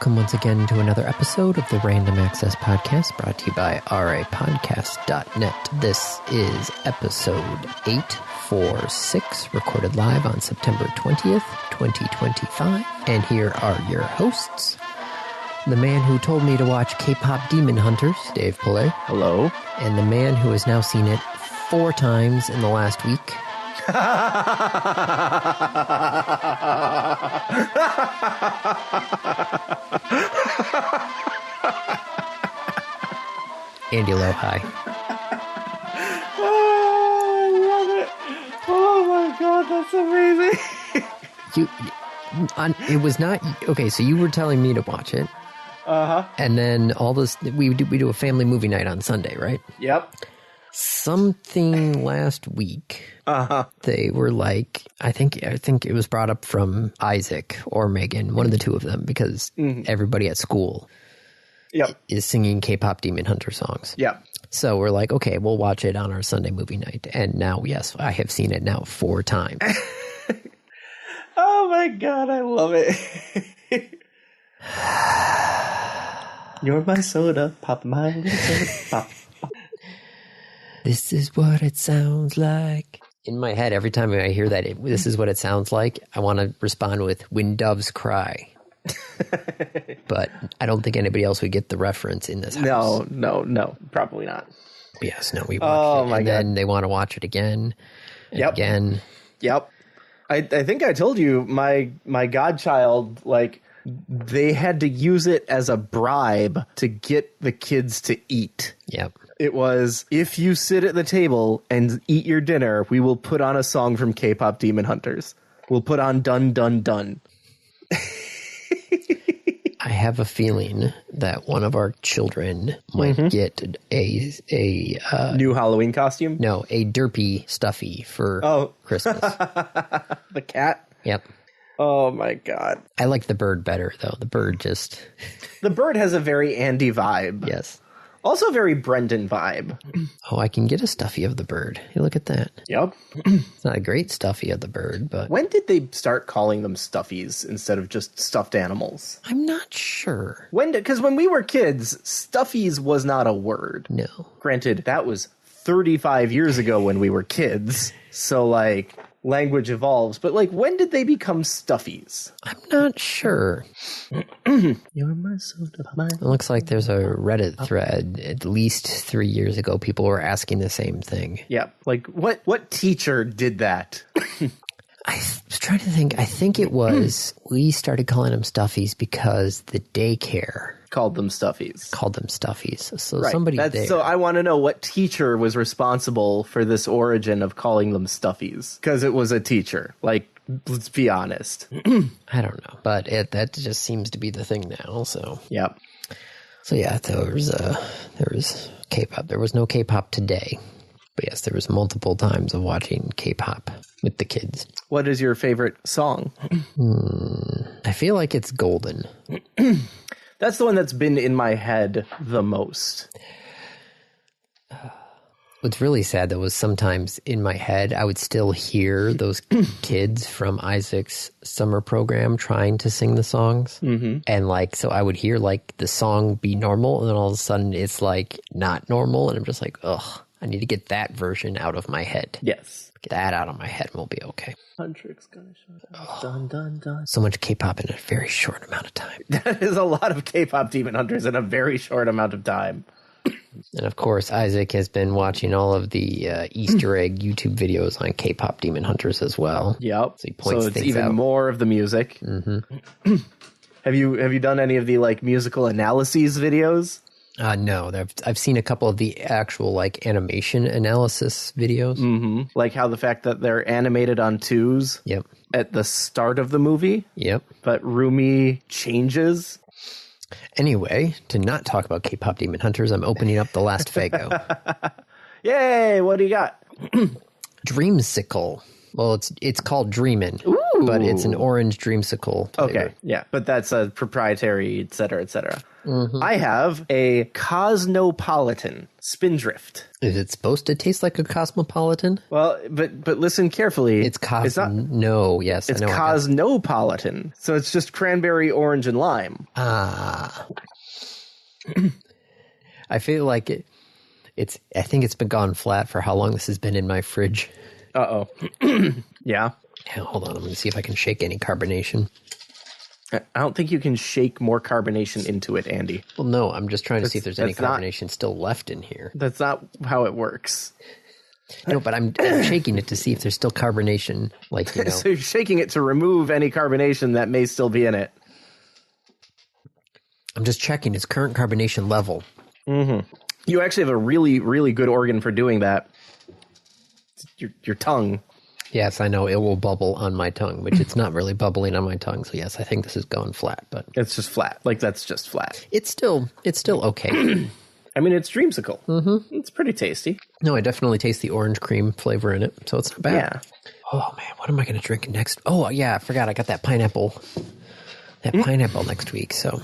Welcome once again to another episode of the Random Access Podcast, brought to you by rapodcast.net. This is episode 846, recorded live on September 20th, 2025. And here are your hosts. The man who told me to watch K-pop Demon Hunters, Dave Pillay. Hello. And the man who has now seen it 4 times in the last week, Andy Lowe, hi. Oh, I love it. Oh my god, that's amazing. It was not okay. So you were telling me to watch it, and then all this we do a family movie night on Sunday, right? Yep. Something last week. They were like, I think it was brought up from Isaac or Megan, one of the two of them, because everybody at school is singing K-pop Demon Hunter songs. Yep. So we're like, okay, we'll watch it on our Sunday movie night. And now, yes, I have seen it now 4 times. Oh my god, I love it. You're my soda, pop my little soda, pop. This is what it sounds like. In my head, every time I hear that, this is what it sounds like, I want to respond with, when doves cry. But I don't think anybody else would get the reference in this house. No, probably not. Yes, no, we watched it, and then they want to watch it again and again. Yep. I think I told you, my godchild, like, they had to use it as a bribe to get the kids to eat. Yep. It was, if you sit at the table and eat your dinner, we will put on a song from K-pop Demon Hunters. We'll put on Dun Dun Dun. I have a feeling that one of our children might get a new Halloween costume? No, a derpy stuffy for Christmas. The cat? Yep. Oh my god. I like the bird better, though. The bird has a very Andy vibe. Yes. Also very Brendan vibe. Oh, I can get a stuffy of the bird. Hey, look at that. Yep. It's not a great stuffy of the bird, but... When did they start calling them stuffies instead of just stuffed animals? I'm not sure. Because when we were kids, stuffies was not a word. No. Granted, that was 35 years ago when we were kids. So, like, language evolves. But, like, when did they become stuffies? I'm not sure. You're my soda, my... It looks like there's a Reddit thread. At least 3 years ago, people were asking the same thing. Yeah. Like, what teacher did that? I was trying to think. I think it was, we started calling them stuffies because the daycare called them stuffies. So right. Somebody there. So I want to know what teacher was responsible for this origin of calling them stuffies. Because it was a teacher. Like, let's be honest. I don't know. But that just seems to be the thing now, so. Yep. So yeah, there was K-pop. There was no K-pop today. But yes, there was multiple times of watching K-pop with the kids. What is your favorite song? I feel like it's Golden. That's the one that's been in my head the most. What's really sad, though, was sometimes in my head, I would still hear those kids from Isaac's summer program trying to sing the songs. Mm-hmm. And, like, so I would hear, like, the song be normal, and then all of a sudden it's, like, not normal. And I'm just like, ugh, I need to get that version out of my head. Yes. Get that out of my head and we'll be okay. Huntrix gonna show dun, dun, dun. So much K-pop in a very short amount of time. That is a lot of K-pop Demon Hunters in a very short amount of time. And of course, Isaac has been watching all of the Easter egg YouTube videos on K-pop Demon Hunters as well. Yep. So he points it's things even out. more of the music. Mm-hmm. Have you done any of the like musical analyses videos? No, I've seen a couple of the actual like animation analysis videos. Mm-hmm. Like how the fact that they're animated on twos. Yep. At the start of the movie. Yep. But Rumi changes. Anyway, to not talk about K-pop Demon Hunters, I'm opening up the last Fago. Yay! What do you got? Dreamsicle. Well, it's called Dreamin', but it's an orange dreamsicle flavor. Okay, yeah, but that's a proprietary, et cetera, et cetera. I have a Cosmopolitan Spindrift. Is it supposed to taste like a Cosmopolitan? Well, but listen carefully. It's It's not. No, yes. It's I know Cosmopolitan. So it's just cranberry, orange, and lime. Ah. I feel like I think it's been gone flat for how long this has been in my fridge. Uh-oh. Yeah. Hold on, I'm going to see if I can shake any carbonation. I don't think you can shake more carbonation into it, Andy. Well, no, I'm just trying to see if there's any that's not- carbonation still left in here. That's not how it works. No, but I'm shaking it to see if there's still carbonation, like, you know. So you're shaking it to remove any carbonation that may still be in it. I'm just checking its current carbonation level. You actually have a really, really good organ for doing that. It's your tongue. Yes, I know it will bubble on my tongue, which it's not really bubbling on my tongue. So yes, I think this is going flat, but It's just flat. Like, that's just flat. it's still okay. I mean, it's dreamsicle. Mm-hmm. It's pretty tasty. No, I definitely taste the orange cream flavor in it, so it's not bad. Yeah. Oh man, what am I going to drink next? Oh yeah, I forgot I got that pineapple. That pineapple next week. So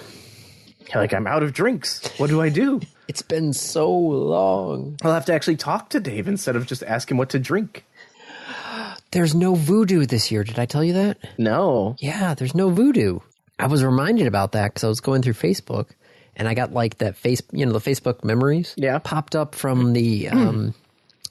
You're like, I'm out of drinks. What do I do? it's been so long. I'll have to actually talk to Dave instead of just ask him what to drink. There's no voodoo this year. Did I tell you that? No. Yeah, there's no voodoo. I was reminded about that because I was going through Facebook, and I got like that the Facebook memories. Yeah. Popped up from the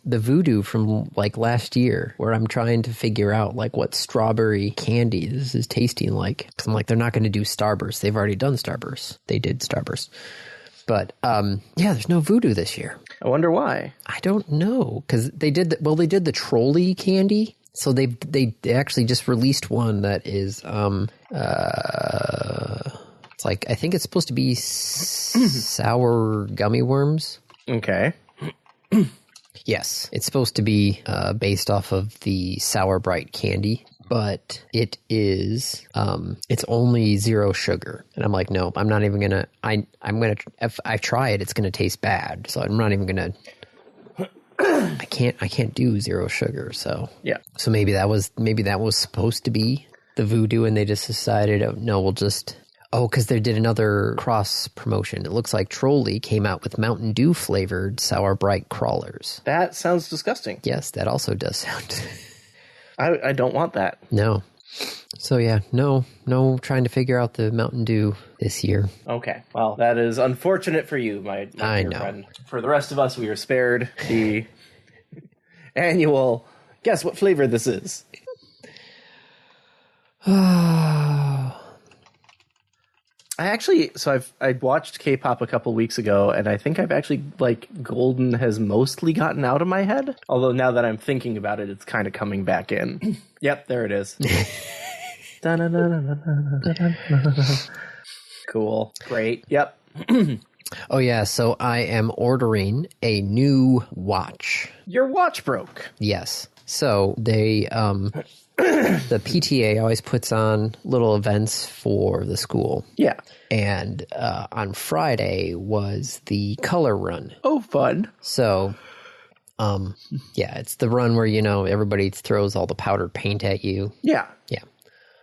voodoo from like last year, where I'm trying to figure out like what strawberry candy this is tasting like. Because I'm like, they're not going to do Starburst. They've already done Starburst. They did Starburst. But yeah, there's no voodoo this year. I wonder why. I don't know, because they did the trolley candy. So they actually just released one that is it's like, I think it's supposed to be sour gummy worms. Okay. Yes, it's supposed to be based off of the Sour Bright candy, but it is it's only 0 sugar. And I'm like, no, I'm not even gonna. I'm gonna, if I try it, it's gonna taste bad. So I'm not even gonna. I can't do 0 sugar. So Yeah. So maybe that was supposed to be the voodoo, and they just decided, oh, no, we'll just. Oh, because they did another cross promotion. It looks like Trolley came out with Mountain Dew flavored Sour Bright crawlers. That sounds disgusting. Yes, that also does sound. I don't want that. No. So yeah, no trying to figure out the Mountain Dew this year. Okay. Well, that is unfortunate for you, my I dear know. friend. For the rest of us, we are spared the annual. Guess what flavor this is? I watched K-pop a couple weeks ago, and I think I've actually, like, Golden has mostly gotten out of my head. Although now that I'm thinking about it, it's kind of coming back in. Yep, there it is. Cool. Great. Yep. Oh yeah, so I am ordering a new watch. Your watch broke. Yes. So they the PTA always puts on little events for the school. Yeah. And on Friday was the color run. Oh, fun. So, yeah, it's the run where, everybody throws all the powdered paint at you. Yeah. Yeah.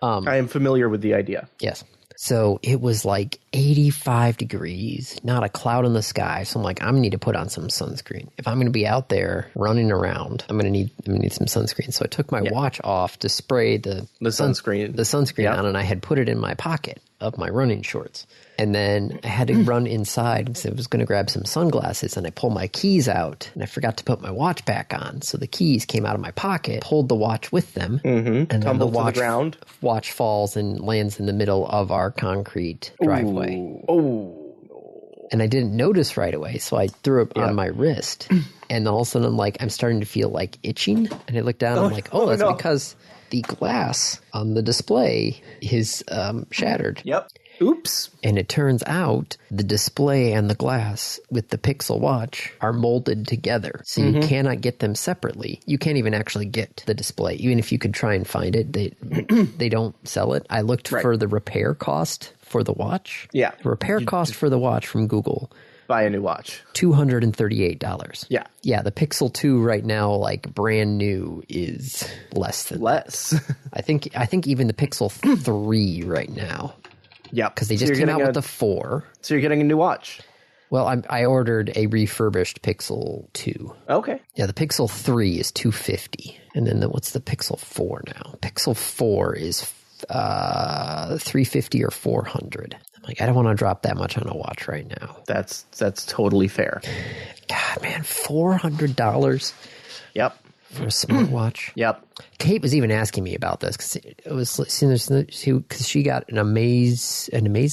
I am familiar with the idea. Yes. So it was like 85 degrees, not a cloud in the sky. So I'm like, I'm going to need to put on some sunscreen. If I'm going to be out there running around, I'm going to need some sunscreen. So I took my watch off to spray the sunscreen on, and I had put it in my pocket of my running shorts. And then I had to run inside because I was going to grab some sunglasses, and I pulled my keys out, and I forgot to put my watch back on. So the keys came out of my pocket, pulled the watch with them, and then Tumbled to the ground. Watch falls and lands in the middle of our concrete driveway. Oh. And I didn't notice right away, so I threw it on my wrist. And all of a sudden, I'm starting to feel like itching. And I look down, and I'm like, that's because the glass on the display is shattered. Yep. Oops. And it turns out the display and the glass with the Pixel Watch are molded together. So you cannot get them separately. You can't even actually get the display. Even if you could try and find it, they don't sell it. I looked for the repair cost for the watch. Yeah. The repair cost for the watch from Google. Buy a new watch. $238. Yeah. Yeah, the Pixel 2 right now, brand new, is less than Less. that. I think even the Pixel 3 right now Yeah, because they just came out with the 4. So you're getting a new watch. Well, I ordered a refurbished Pixel 2. Okay. Yeah, the Pixel 3 is $250, and then what's the Pixel 4 now? Pixel 4 is $350 or $400. I'm like, I don't want to drop that much on a watch right now. That's totally fair. God, man, $400. Yep. For a smartwatch. Yep. Kate was even asking me about this because it was because she got an Amaze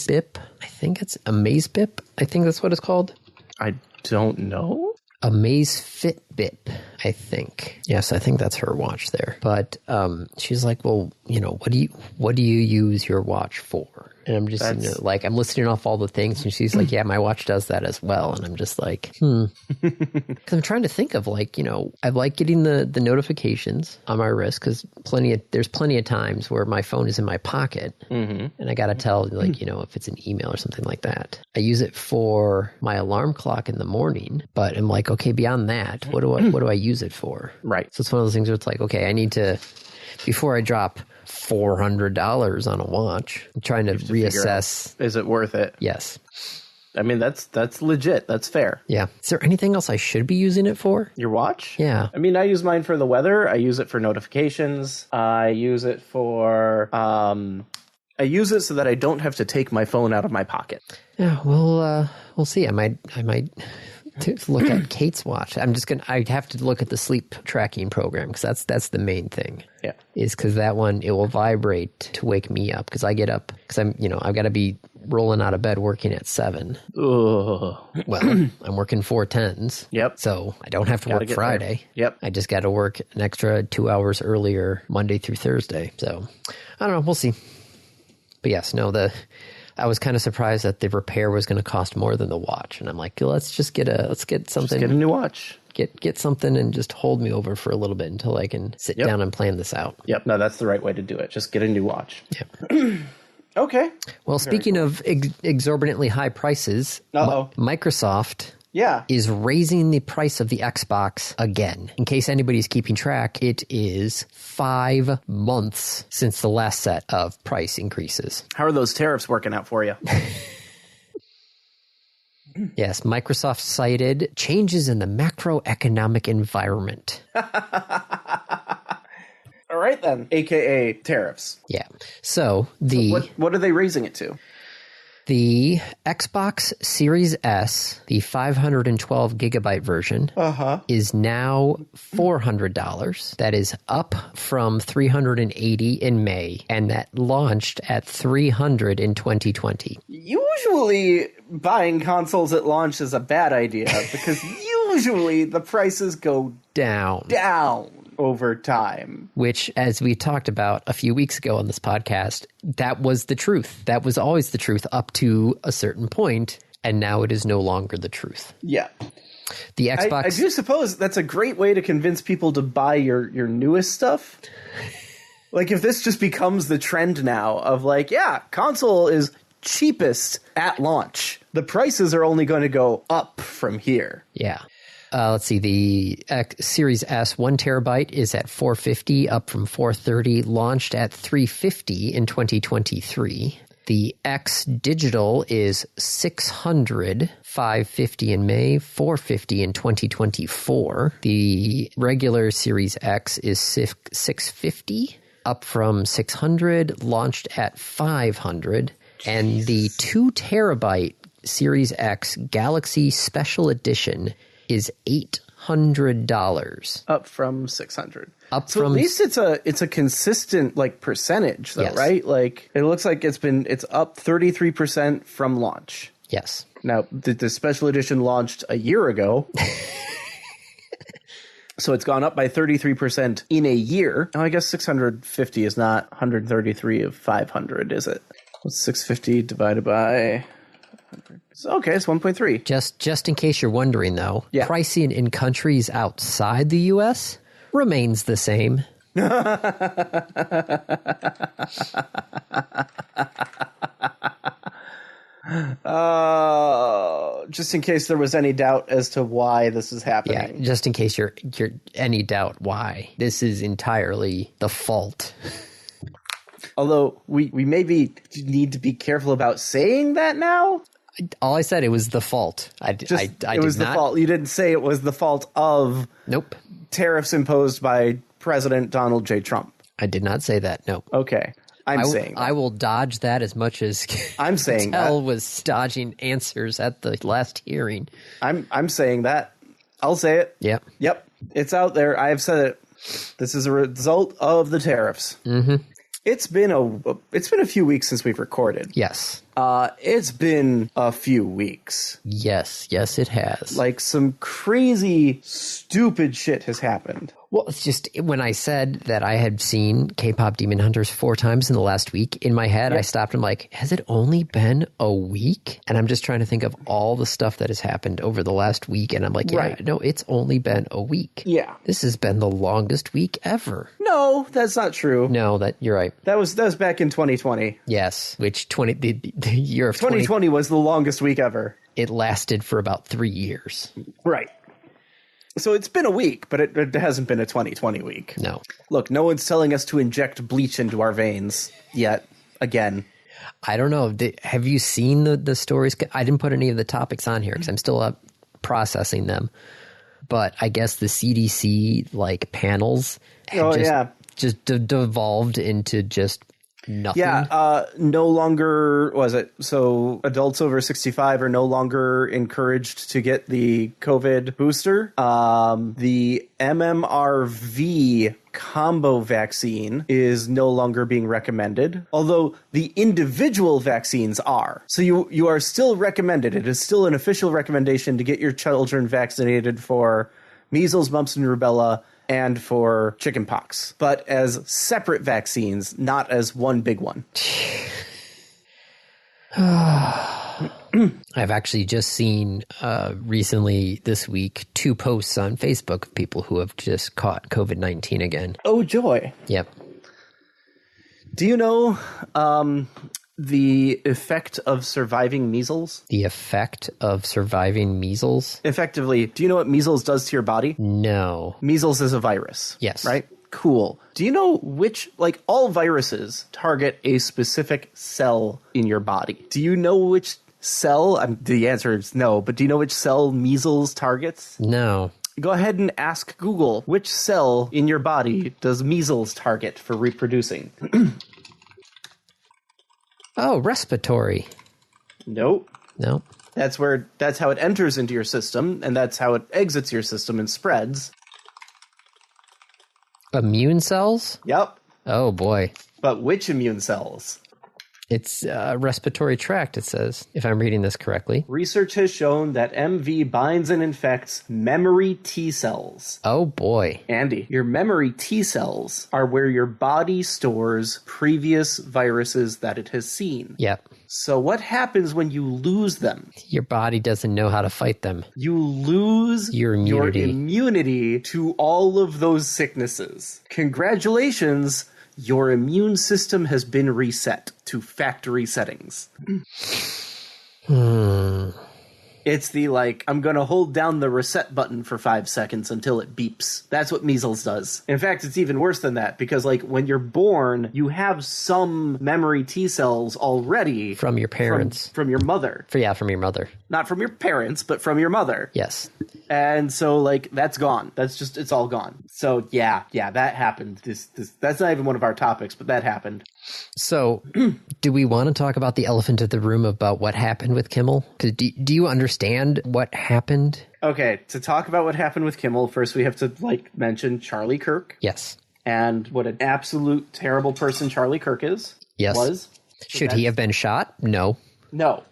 Bip. I think it's Amaze Bip. I think that's what it's called. I don't know. Amaze Fit Bip, I think. Yes, I think that's her watch there. But she's like, well, what do you use your watch for? And I'm just I'm listing off all the things, and she's like, yeah, my watch does that as well. And I'm just like, because I'm trying to think of I like getting the notifications on my wrist because there's plenty of times where my phone is in my pocket, and I got to tell if it's an email or something like that. I use it for my alarm clock in the morning, but I'm like, okay, beyond that, what do I use it for? Right. So it's one of those things where it's like, okay, I need to, before I drop $400 on a watch, I'm trying to reassess. Is it worth it? Yes. I mean, that's legit. That's fair. Yeah. Is there anything else I should be using it for? Your watch? Yeah. I mean, I use mine for the weather. I use it for notifications. I use it for, I use it so that I don't have to take my phone out of my pocket. Yeah. Well, we'll see. I might to look at Kate's watch. I have to look at the sleep tracking program because that's the main thing. Yeah. Is because that one, it will vibrate to wake me up because I get up because I've got to be rolling out of bed working at 7. Ugh. Well, I'm working 4/10s. Yep. So I don't have to work Friday. There. Yep. I just got to work an extra 2 hours earlier Monday through Thursday. So I don't know. We'll see. But yes, I was kind of surprised that the repair was going to cost more than the watch, and I'm like, let's get something. Just get a new watch. Get something and just hold me over for a little bit until I can sit down and plan this out. Yep. No, that's the right way to do it. Just get a new watch. Yep. Okay. Well, speaking of exorbitantly high prices, Microsoft is raising the price of the Xbox again. In case anybody's keeping track, it is 5 months since the last set of price increases. How are those tariffs working out for you? Yes, Microsoft cited changes in the macroeconomic environment. All right, then. AKA tariffs. Yeah. So what are they raising it to? The Xbox Series S, the 512 gigabyte version, is now $400. That is up from $380 in May, and that launched at $300 in 2020. Usually, buying consoles at launch is a bad idea because usually the prices go down over time. Which, as we talked about a few weeks ago on this podcast, that was the truth. That was always the truth up to a certain point, and now it is no longer the truth. Yeah. The Xbox... I do suppose that's a great way to convince people to buy your newest stuff. Like, if this just becomes the trend now of console is cheapest at launch. The prices are only going to go up from here. Yeah. Let's see. The Series S 1 terabyte is at $450, up from $430. Launched at $350 in 2023. The X Digital is $600, $550 in May, $450 in 2024. The regular Series X is $650, up from $600. Launched at $500, and the 2 terabyte Series X Galaxy Special Edition is $800, up from $600. So at least it's a consistent percentage though, yes. Right? Like it looks like it's up 33% from launch. Yes. Now the special edition launched a year ago. So it's gone up by 33% in a year. Now I guess 650 is not 133 of 500, is it? What's 650 divided by... Okay, it's 1.3. Just in case you're wondering, though, pricing in countries outside the U.S. remains the same. Just in case there was any doubt as to why this is happening. Yeah, just in case you're any doubt why. This is entirely the fault Although we maybe need to be careful about saying that now. All I said, it was the fault. It was the fault. You didn't say it was the fault of Nope. tariffs imposed by President Donald J. Trump. I did not say that. No. Okay. I'm saying that. I will dodge that as much as I'm saying that. Patel was dodging answers at the last hearing. I'm saying that. I'll say it. Yep. Yep. It's out there. I have said it. This is a result of the tariffs. Mm-hmm. It's been a few weeks since we've recorded. Yes. It's been a few weeks. Yes, it has. Like, some crazy, stupid shit has happened. Well, it's just when I said that I had seen K-pop Demon Hunters 4 times in the last week, in my head, I stopped and I'm like, has it only been a week? And I'm just trying to think of all the stuff that has happened over the last week. And I'm like, no, it's only been a week. Yeah. This has been the longest week ever. No, that's not true. No, you're right. That was back in 2020. Yes, which the year of 2020 was the longest week ever. It lasted for about 3 years. Right. So it's been a week, but it hasn't been a 2020 week. No. Look, no one's telling us to inject bleach into our veins yet. Again. I don't know. Have you seen the stories? I didn't put any of the topics on here because I'm still processing them. But I guess the CDC panels just devolved into just nothing. Yeah, no longer was it. So adults over 65 are no longer encouraged to get the COVID booster. The MMRV combo vaccine is no longer being recommended, although the individual vaccines are. So you are still recommended. It is still an official recommendation to get your children vaccinated for measles, mumps, and rubella, and for chickenpox, but as separate vaccines, not as one big one. I've actually just seen recently this week 2 posts on Facebook of people who have just caught COVID-19 again. Oh, joy. Yep. Do you know the effect of surviving measles? The effect of surviving measles? Effectively, do you know what measles does to your body? No. Measles is a virus. Yes. Right? Cool. Do you know which, all viruses target a specific cell in your body? Do you know which cell? The answer is no, but do you know which cell measles targets? No. Go ahead and ask Google, which cell in your body does measles target for reproducing? Oh, respiratory. Nope. No. That's how it enters into your system, and that's how it exits your system and spreads. Immune cells? Yep. Oh, boy. But which immune cells? It's respiratory tract, it says, if I'm reading this correctly. Research has shown that MV binds and infects memory T cells. Oh, boy. Andy, your memory T cells are where your body stores previous viruses that it has seen. Yep. So what happens when you lose them? Your body doesn't know how to fight them. You lose your immunity to all of those sicknesses. Congratulations. Your immune system has been reset to factory settings. It's the, I'm going to hold down the reset button for 5 seconds until it beeps. That's what measles does. In fact, it's even worse than that, because, when you're born, you have some memory T cells already. From your parents. From your mother. From your mother. Not from your parents, but from your mother. Yes. And so, that's gone. It's all gone. So, yeah, that happened. That's not even one of our topics, but that happened. So, do we want to talk about the elephant in the room about what happened with Kimmel? Do you understand what happened? Okay, to talk about what happened with Kimmel, first we have to, mention Charlie Kirk. Yes. And what an absolute terrible person Charlie Kirk is. Yes. Was. Should he have been shot? No. No,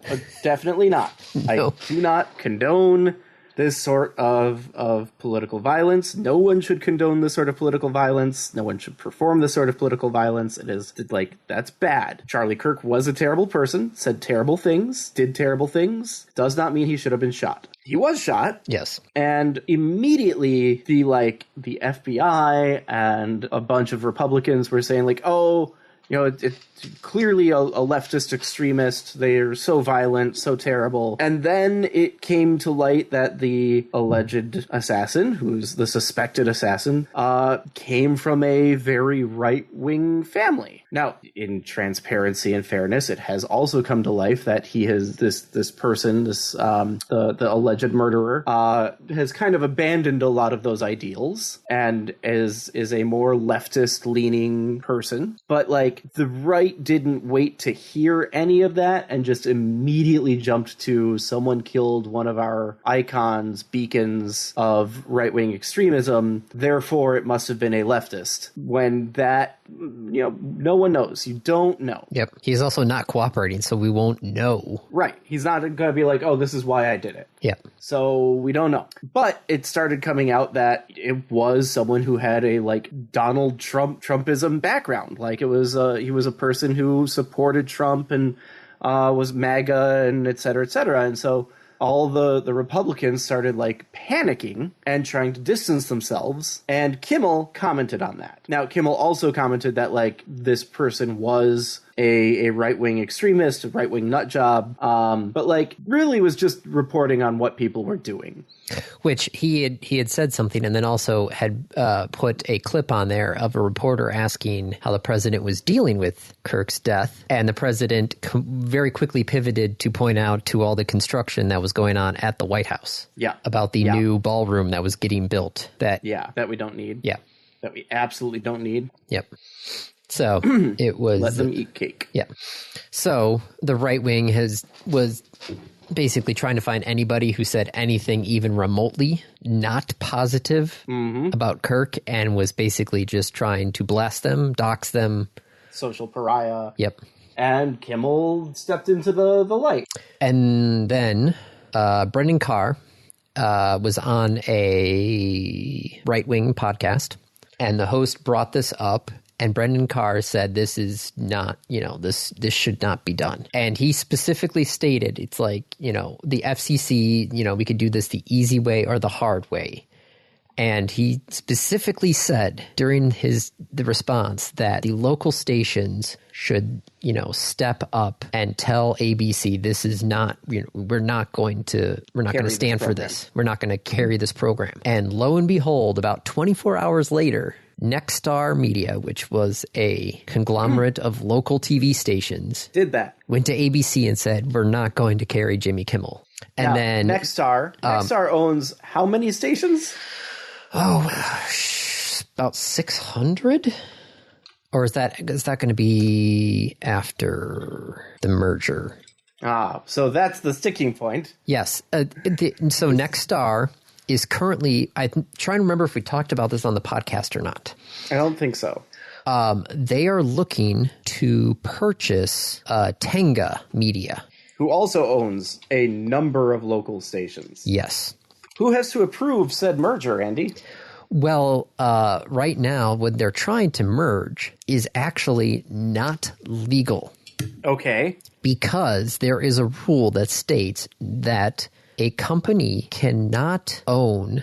definitely not. No. I do not condone this sort of political violence. No one should condone this sort of political violence. No one should perform this sort of political violence. It is, that's bad. Charlie Kirk was a terrible person, said terrible things, did terrible things. Does not mean he should have been shot. He was shot. Yes. And immediately, the FBI and a bunch of Republicans were saying, It's clearly a leftist extremist. They're so violent, so terrible. And then it came to light that the alleged assassin, who's the suspected assassin, came from a very right-wing family. Now, in transparency and fairness, it has also come to life that he has this person, the alleged murderer, has kind of abandoned a lot of those ideals and is a more leftist-leaning person. But like the right didn't wait to hear any of that and just immediately jumped to someone killed one of our icons, beacons of right-wing extremism, therefore it must have been a leftist. When that, no one knows. You don't know. Yep. He's also not cooperating, so we won't know. Right. He's not going to be like, oh, this is why I did it. Yeah. So we don't know. But it started coming out that it was someone who had a like Donald Trumpism background. Like he was a person who supported Trump and was MAGA and et cetera, et cetera. And so all the Republicans started like panicking and trying to distance themselves. And Kimmel commented on that. Now, Kimmel also commented that like this person was a right-wing extremist, a right-wing nut job, but like really was just reporting on what people were doing. Which he had said something and then also had put a clip on there of a reporter asking how the president was dealing with Kirk's death. And the president very quickly pivoted to point out to all the construction that was going on at the White House. Yeah. About the new ballroom that was getting built. That we don't need. Yeah. That we absolutely don't need. Yep. So it was... Let them eat cake. Yeah. So the right wing was basically trying to find anybody who said anything even remotely not positive about Kirk and was basically just trying to blast them, dox them. Social pariah. Yep. And Kimmel stepped into the light. And then Brendan Carr was on a right-wing podcast, and the host brought this up. And Brendan Carr said, this is not, this should not be done. And he specifically stated, it's like, the FCC, we could do this the easy way or the hard way. And he specifically said during the response that the local stations should, step up and tell ABC, this is not, we're not going to stand for this. We're not going to carry this program. And lo and behold, about 24 hours later, Nexstar Media, which was a conglomerate of local TV stations, did that. Went to ABC and said, we're not going to carry Jimmy Kimmel. And now, then Nexstar owns how many stations? About 600? Or is that going to be after the merger? So that's the sticking point. Yes. So Nexstar is currently, I'm trying to remember if we talked about this on the podcast or not. I don't think so. They are looking to purchase Tenga Media, who also owns a number of local stations. Yes. Who has to approve said merger, Andy? Well, right now, what they're trying to merge is actually not legal. Okay. Because there is a rule that states that a company cannot own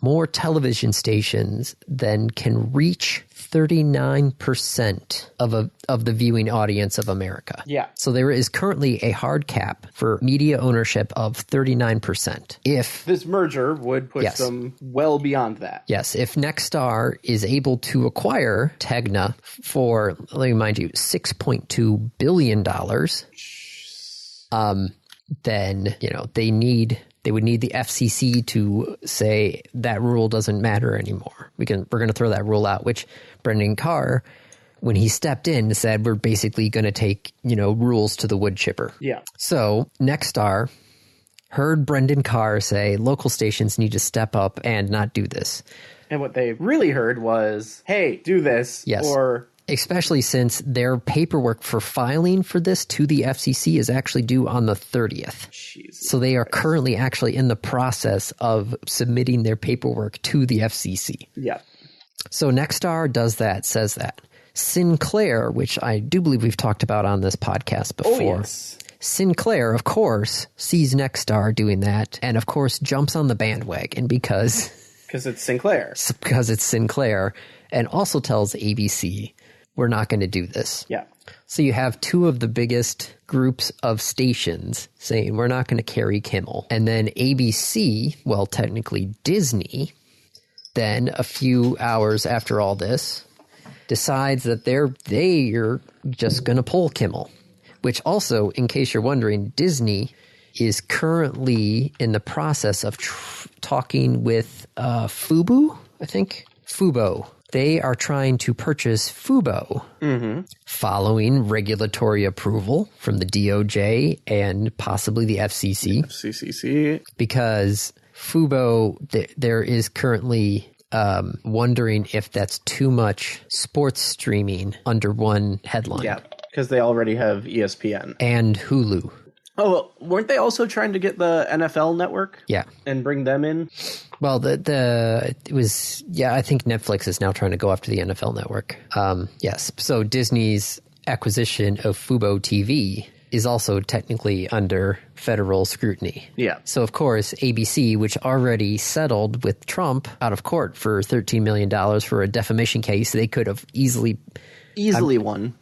more television stations than can reach 39% of the viewing audience of America. Yeah. So there is currently a hard cap for media ownership of 39%. If this merger would push them well beyond that. Yes. If Nexstar is able to acquire Tegna for, let me remind you, $6.2 billion, then, they would need the FCC to say that rule doesn't matter anymore. We're going to throw that rule out, which Brendan Carr, when he stepped in, said we're basically going to take, rules to the wood chipper. Yeah. So Nexstar heard Brendan Carr say local stations need to step up and not do this. And what they really heard was, hey, do this. Yes. Or especially since their paperwork for filing for this to the FCC is actually due on the 30th. Jesus so they are currently actually in the process of submitting their paperwork to the FCC. Yeah. So Nexstar does that, says that. Sinclair, which I do believe we've talked about on this podcast before. Oh, yes. Sinclair, of course, sees Nexstar doing that and, of course, jumps on the bandwagon because it's Sinclair. Because it's Sinclair, and also tells ABC, we're not going to do this. Yeah. So you have two of the biggest groups of stations saying we're not going to carry Kimmel. And then ABC, well, technically Disney, then a few hours after all this, decides that they're just going to pull Kimmel. Which also, in case you're wondering, Disney is currently in the process of talking with Fubo, I think. Fubo. They are trying to purchase Fubo following regulatory approval from the DOJ and possibly the FCC. FCCC. Because Fubo, there is currently wondering if that's too much sports streaming under one headline. Yeah, because they already have ESPN. And Hulu. Oh, well, weren't they also trying to get the NFL network? Yeah. And bring them in? Well, I think Netflix is now trying to go after the NFL network. Yes. So Disney's acquisition of Fubo TV is also technically under federal scrutiny. Yeah. So, of course, ABC, which already settled with Trump out of court for $13 million for a defamation case, they could have easily won.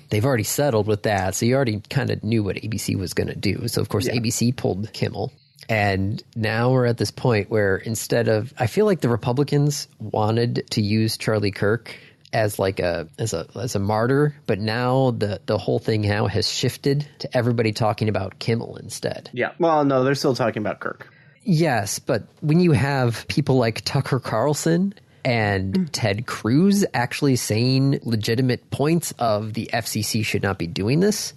They've already settled with that, so you already kind of knew what ABC was going to do. So, of course, ABC pulled Kimmel. And now we're at this point where instead of, I feel like the Republicans wanted to use Charlie Kirk as like as a martyr, but now the whole thing now has shifted to everybody talking about Kimmel instead. Yeah. Well, no, they're still talking about Kirk. Yes, but when you have people like Tucker Carlson and Ted Cruz actually saying legitimate points of the FCC should not be doing this,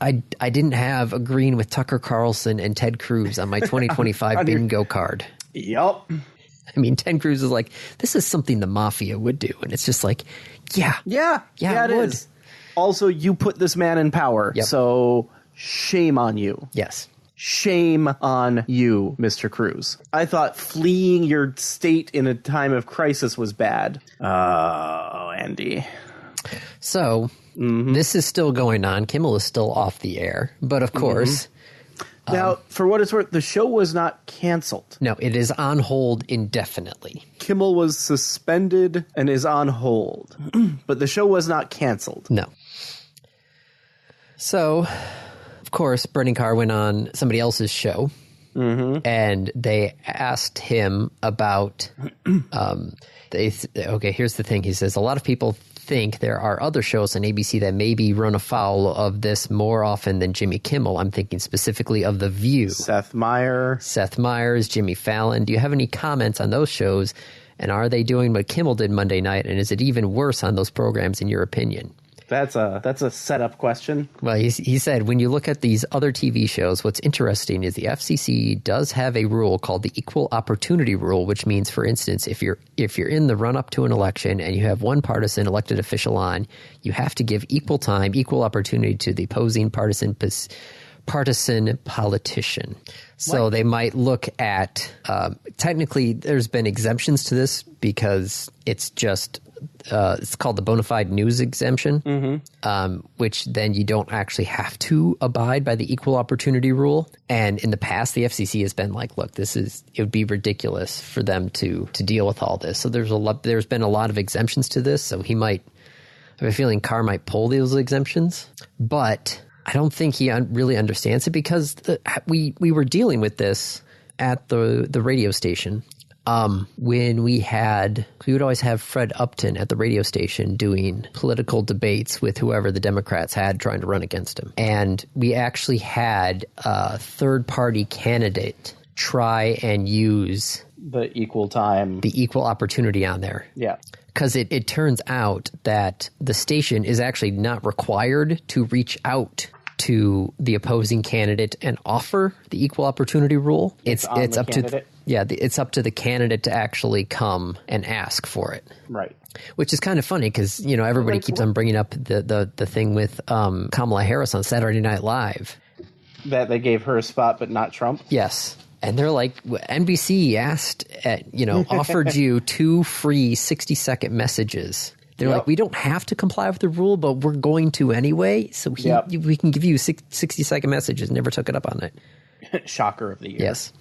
I didn't have agreeing with Tucker Carlson and Ted Cruz on my 2025 bingo card. Yup. I mean, Ted Cruz is like, this is something the mafia would do. And it's just like, yeah, it would. Is. Also, you put this man in power. Yep. So shame on you. Yes. Shame on you, Mr. Cruz. I thought fleeing your state in a time of crisis was bad. Oh, Andy. So this is still going on. Kimmel is still off the air. But of course... Now, for what it's worth, the show was not canceled. No, it is on hold indefinitely. Kimmel was suspended and is on hold. But the show was not canceled. No. So, of course, Brendan Carr went on somebody else's show. And they asked him about... okay, here's the thing. He says, a lot of people think there are other shows on ABC that maybe run afoul of this more often than Jimmy Kimmel. I'm thinking specifically of The View. Seth Meyers, Jimmy Fallon. Do you have any comments on those shows? And are they doing what Kimmel did Monday night? And is it even worse on those programs, in your opinion? That's a setup question. Well, he said, when you look at these other TV shows, what's interesting is the FCC does have a rule called the Equal Opportunity Rule, which means, for instance, if you're in the run-up to an election and you have one partisan elected official on, you have to give equal time, equal opportunity to the opposing partisan politician. So they might look at, technically there's been exemptions to this because it's just... it's called the bona fide news exemption, which then you don't actually have to abide by the equal opportunity rule. And in the past, the FCC has been like, look, it would be ridiculous for them to deal with all this. So there's been a lot of exemptions to this. So I have a feeling Carr might pull those exemptions, but I don't think he really understands it because we were dealing with this at the radio station. When we would always have Fred Upton at the radio station doing political debates with whoever the Democrats had trying to run against him. And we actually had a third-party candidate try and use the equal opportunity on there. Yeah. Because it turns out that the station is actually not required to reach out to the opposing candidate and offer the equal opportunity rule. It's up to it's up to the candidate to actually come and ask for it. Right. Which is kind of funny because everybody keeps on bringing up the thing with Kamala Harris on Saturday Night Live. That they gave her a spot, but not Trump. Yes. And they're like, NBC offered you 2 free 60-second messages. They're like, we don't have to comply with the rule, but we're going to anyway. So we can give you 60-second messages. Never took it up on it. Shocker of the year. Yes.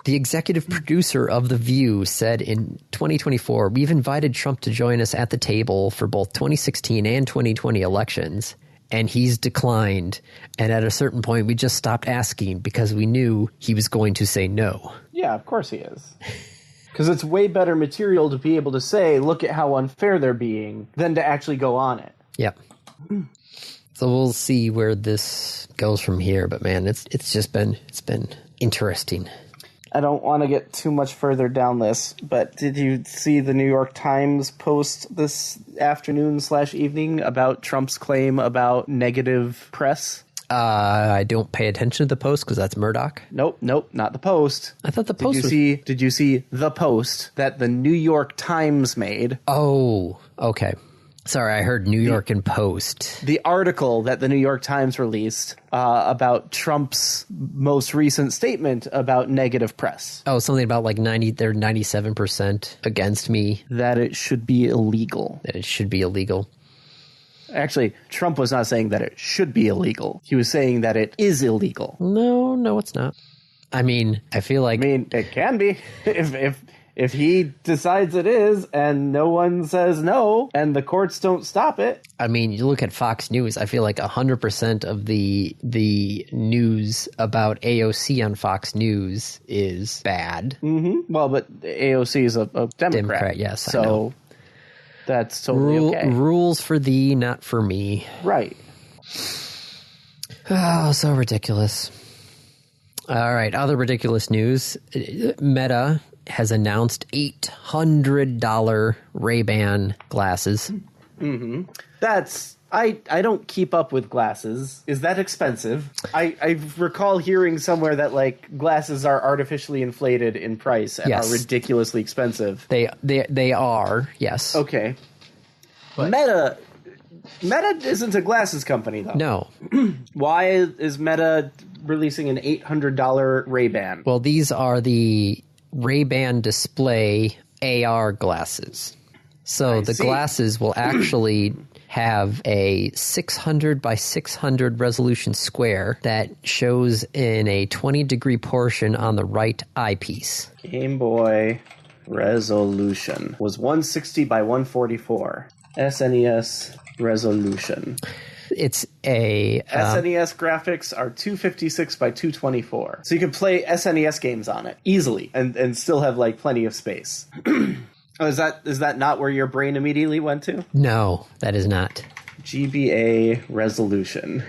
The executive producer of The View said in 2024, we've invited Trump to join us at the table for both 2016 and 2020 elections, and he's declined. And at a certain point, we just stopped asking because we knew he was going to say no. Yeah, of course he is. Because it's way better material to be able to say, look at how unfair they're being, than to actually go on it. Yep. So we'll see where this goes from here. But man, it's been interesting. I don't want to get too much further down this, but did you see the New York Times post this afternoon/evening about Trump's claim about negative press? I don't pay attention to the post because that's Murdoch. Nope, not the post. I thought the post Did you see the post that the New York Times made? Oh, okay. Sorry, I heard New York and Post. The article that the New York Times released about Trump's most recent statement about negative press. Oh, something about like they're 97% against me. That it should be illegal. Actually, Trump was not saying that it should be illegal. He was saying that it is illegal. No, it's not. I mean, I feel like... it can be. If he decides it is and no one says no and the courts don't stop it. I mean, you look at Fox News, I feel like 100% of the news about AOC on Fox News is bad. Mm-hmm. Well, but AOC is a Democrat. Yes, so I know. That's totally okay. Rules for thee, not for me. Right. Oh, so ridiculous. All right, other ridiculous news. Meta has announced $800 Ray-Ban glasses. Mm-hmm. I don't keep up with glasses. Is that expensive? I recall hearing somewhere that like glasses are artificially inflated in price and are ridiculously expensive. They are, yes. Okay. But Meta isn't a glasses company though. No. Why is Meta releasing an $800 Ray-Ban? Well, these are the Ray-Ban display AR glasses. So the glasses will actually have a 600 by 600 resolution square that shows in a 20-degree portion on the right eyepiece. Game Boy resolution was 160 by 144. SNES resolution. It's a... SNES graphics are 256 by 224. So you can play SNES games on it easily and still have like plenty of space. Oh, is that not where your brain immediately went to? No, that is not. GBA resolution.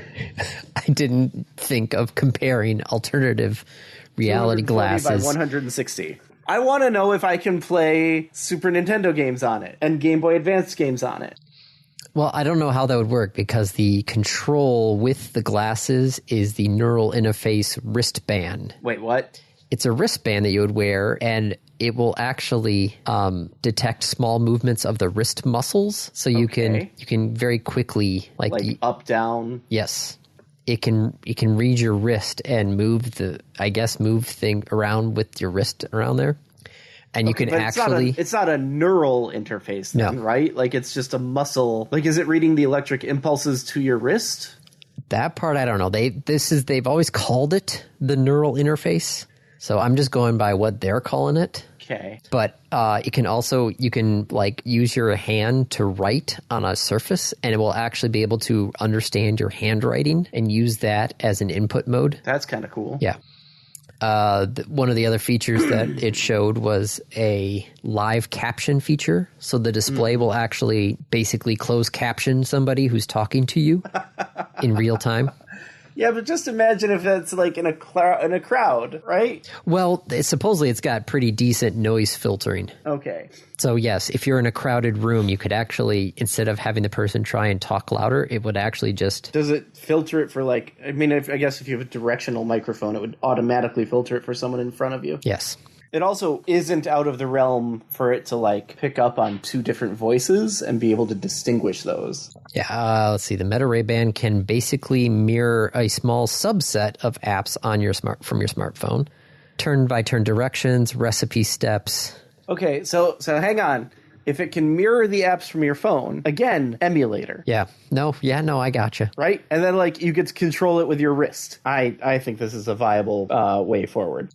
I didn't think of comparing alternative reality glasses. By 160. I want to know if I can play Super Nintendo games on it and Game Boy Advance games on it. Well, I don't know how that would work because the control with the glasses is the neural interface wristband. Wait, what? It's a wristband that you would wear, and it will actually detect small movements of the wrist muscles, so you can very quickly like up, down. Yes, it can read your wrist and move thing around with your wrist around there. And you can actually... It's not a neural interface then, right? Like, it's just a muscle. Like, is it reading the electric impulses to your wrist? That part, I don't know. They've always called it the neural interface. So I'm just going by what they're calling it. Okay. But you can like use your hand to write on a surface, and it will actually be able to understand your handwriting and use that as an input mode. That's kind of cool. Yeah. One of the other features that it showed was a live caption feature. So the display will actually basically close caption somebody who's talking to you in real time. Yeah, but just imagine if that's like in a crowd, right? Well, supposedly it's got pretty decent noise filtering. Okay. So yes, if you're in a crowded room, you could actually, instead of having the person try and talk louder, it would actually just... Does it filter it for like... I mean, I guess if you have a directional microphone, it would automatically filter it for someone in front of you. Yes. It also isn't out of the realm for it to like pick up on two different voices and be able to distinguish those. Yeah, let's see. The Meta Ray-Ban can basically mirror a small subset of apps on from your smartphone. Turn-by-turn directions, recipe steps. Okay, so hang on. if it can mirror the apps from your phone, again, emulator. Yeah. No, I gotcha. Right? And then, like, you get to control it with your wrist. I think this is a viable way forward.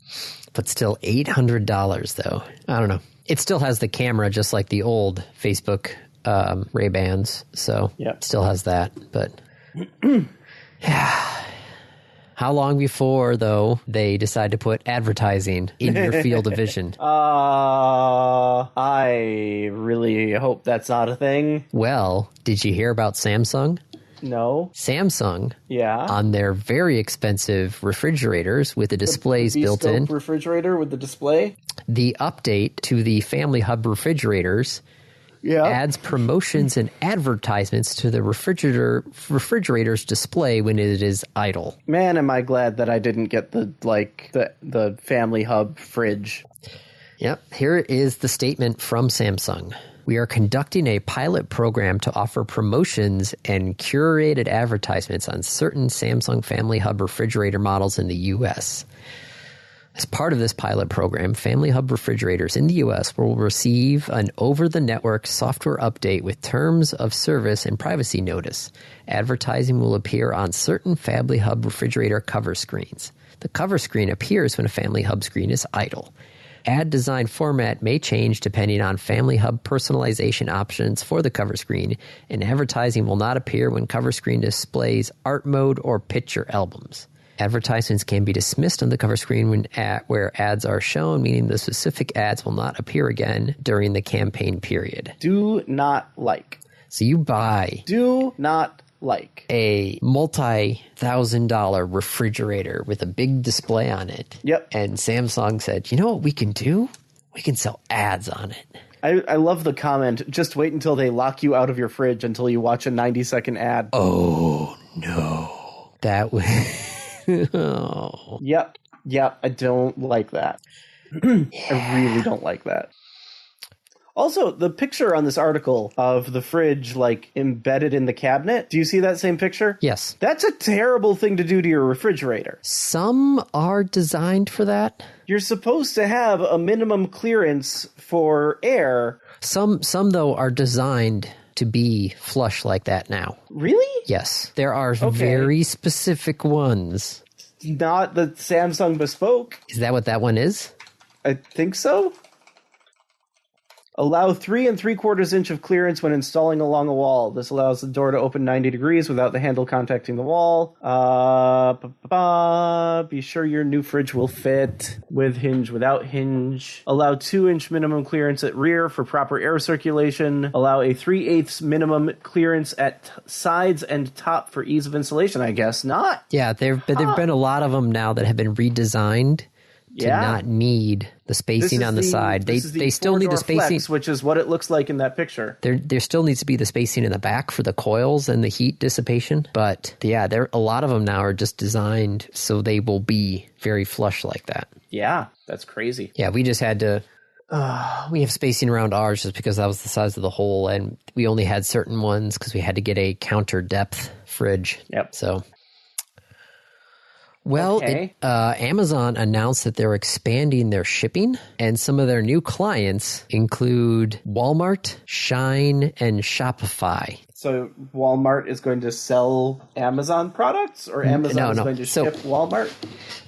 But still, $800, though. I don't know. It still has the camera just like the old Facebook Ray-Bans. So it still has that. But yeah. How long before, though, they decide to put advertising in your field of vision? I really hope that's not a thing. Well, did you hear about Samsung? No. Samsung, on their very expensive refrigerators with the displays built in. Refrigerator with the display? The update to the Family Hub refrigerators adds promotions and advertisements to the refrigerator's display when it is idle. Man, am I glad that I didn't get the Family Hub fridge. Yep. Here is the statement from Samsung. We are conducting a pilot program to offer promotions and curated advertisements on certain Samsung Family Hub refrigerator models in the U.S. As part of this pilot program, Family Hub refrigerators in the U.S. will receive an over-the-network software update with terms of service and privacy notice. Advertising will appear on certain Family Hub refrigerator cover screens. The cover screen appears when a Family Hub screen is idle. Ad design format may change depending on Family Hub personalization options for the cover screen, and advertising will not appear when cover screen displays art mode or picture albums. Advertisements can be dismissed on the cover screen where ads are shown, meaning the specific ads will not appear again during the campaign period. Do not like. So you buy. Do not like. A multi-$1,000 refrigerator with a big display on it. Yep. And Samsung said, you know what we can do? We can sell ads on it. I love the comment, just wait until they lock you out of your fridge until you watch a 90-second ad. Oh, no. That was... oh. Yep, I don't like that. I really don't like that. Also, the picture on this article of the fridge, like, embedded in the cabinet, do you see that same picture? Yes. That's a terrible thing to do to your refrigerator. Some are designed for that. You're supposed to have a minimum clearance for air. Some though, are designed to be flush like that now. Really? Yes. There are very specific ones. Not the Samsung Bespoke. Is that what that one is? I think so. Allow 3 3/4 inch of clearance when installing along a wall. This allows the door to open 90 degrees without the handle contacting the wall. Be sure your new fridge will fit with hinge, without hinge. Allow 2-inch minimum clearance at rear for proper air circulation. Allow a 3/8 minimum clearance at sides and top for ease of installation. I guess not. Yeah, there've been a lot of them now that have been redesigned to not need the spacing on the side. They still need the spacing, Flex, which is what it looks like in that picture. There still needs to be the spacing in the back for the coils and the heat dissipation. But yeah, a lot of them now are just designed so they will be very flush like that. Yeah, that's crazy. Yeah, we just had to. We have spacing around ours just because that was the size of the hole, and we only had certain ones because we had to get a counter depth fridge. Yep. So. Well, Amazon announced that they're expanding their shipping, and some of their new clients include Walmart, Shine, and Shopify. So Walmart is going to sell Amazon products, or Amazon is going to ship Walmart?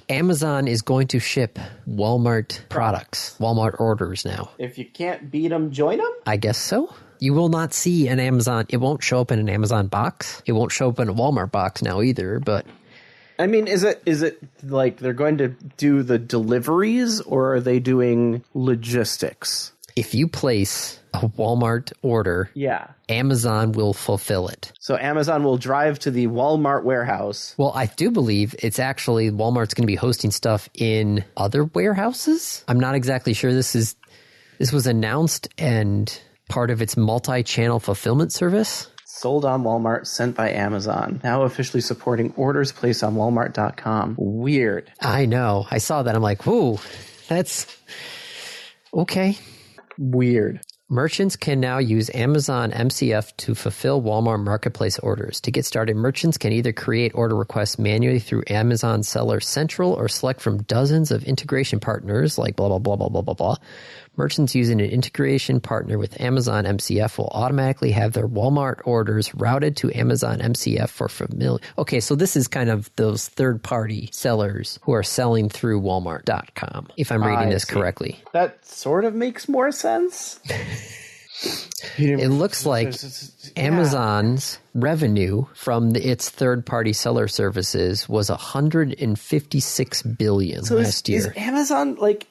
Amazon is going to ship Walmart products, Walmart orders now. If you can't beat them, join them? I guess so. You will not see an Amazon. It won't show up in an Amazon box. It won't show up in a Walmart box now either, but... I mean, is it like they're going to do the deliveries, or are they doing logistics? If you place a Walmart order, Amazon will fulfill it. So Amazon will drive to the Walmart warehouse. Well, I do believe it's actually Walmart's going to be hosting stuff in other warehouses. I'm not exactly sure. This was announced and part of its multi-channel fulfillment service. Sold on Walmart, sent by Amazon. Now officially supporting orders placed on Walmart.com. Weird. I know. I saw that. I'm like, whoa, that's okay. Weird. Merchants can now use Amazon MCF to fulfill Walmart Marketplace orders. To get started, merchants can either create order requests manually through Amazon Seller Central or select from dozens of integration partners like blah, blah, blah, blah, blah, blah, blah. Merchants using an integration partner with Amazon MCF will automatically have their Walmart orders routed to Amazon MCF for familiar. Okay, so this is kind of those third-party sellers who are selling through Walmart.com, if I'm reading this correctly. That sort of makes more sense. It looks like Amazon's revenue from its third-party seller services was $156 billion last year. Is Amazon like...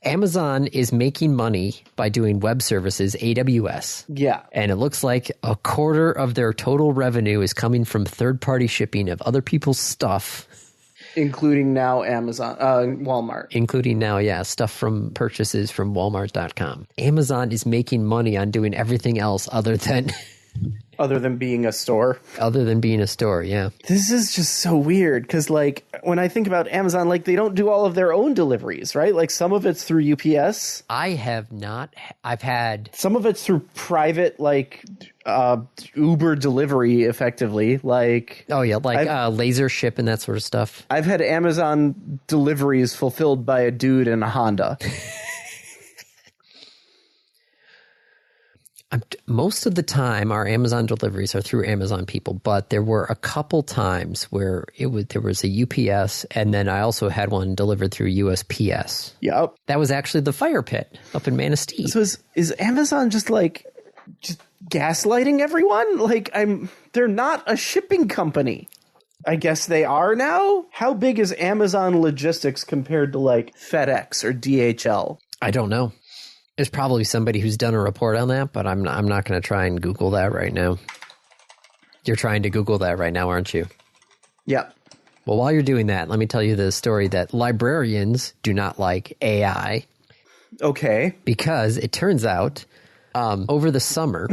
Amazon is making money by doing web services, AWS. Yeah. And it looks like a quarter of their total revenue is coming from third-party shipping of other people's stuff. Including now Walmart. Including now, stuff from purchases from Walmart.com. Amazon is making money on doing everything else other than... Other than being a store. Other than being a store, yeah. This is just so weird because, like, when I think about Amazon, like, they don't do all of their own deliveries, right? Like, some of it's through UPS. I have not. I've had... Some of it's through private, like, Uber delivery, effectively. Like... Oh, yeah, like laser ship and that sort of stuff. I've had Amazon deliveries fulfilled by a dude in a Honda. Most of the time, our Amazon deliveries are through Amazon people, but there were a couple times where there was a UPS, and then I also had one delivered through USPS. Yep. That was actually the fire pit up in Manistee. So is Amazon just gaslighting everyone? Like, they're not a shipping company. I guess they are now? How big is Amazon Logistics compared to, like, FedEx or DHL? I don't know. There's probably somebody who's done a report on that, but I'm not going to try and Google that right now. You're trying to Google that right now, aren't you? Yep. Well, while you're doing that, let me tell you the story that librarians do not like AI. Okay. Because it turns out over the summer,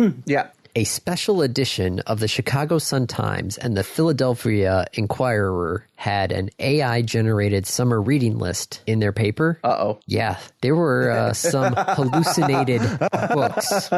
a special edition of the Chicago Sun-Times and the Philadelphia Inquirer had an AI-generated summer reading list in their paper. Uh-oh. Yeah, there were some hallucinated books.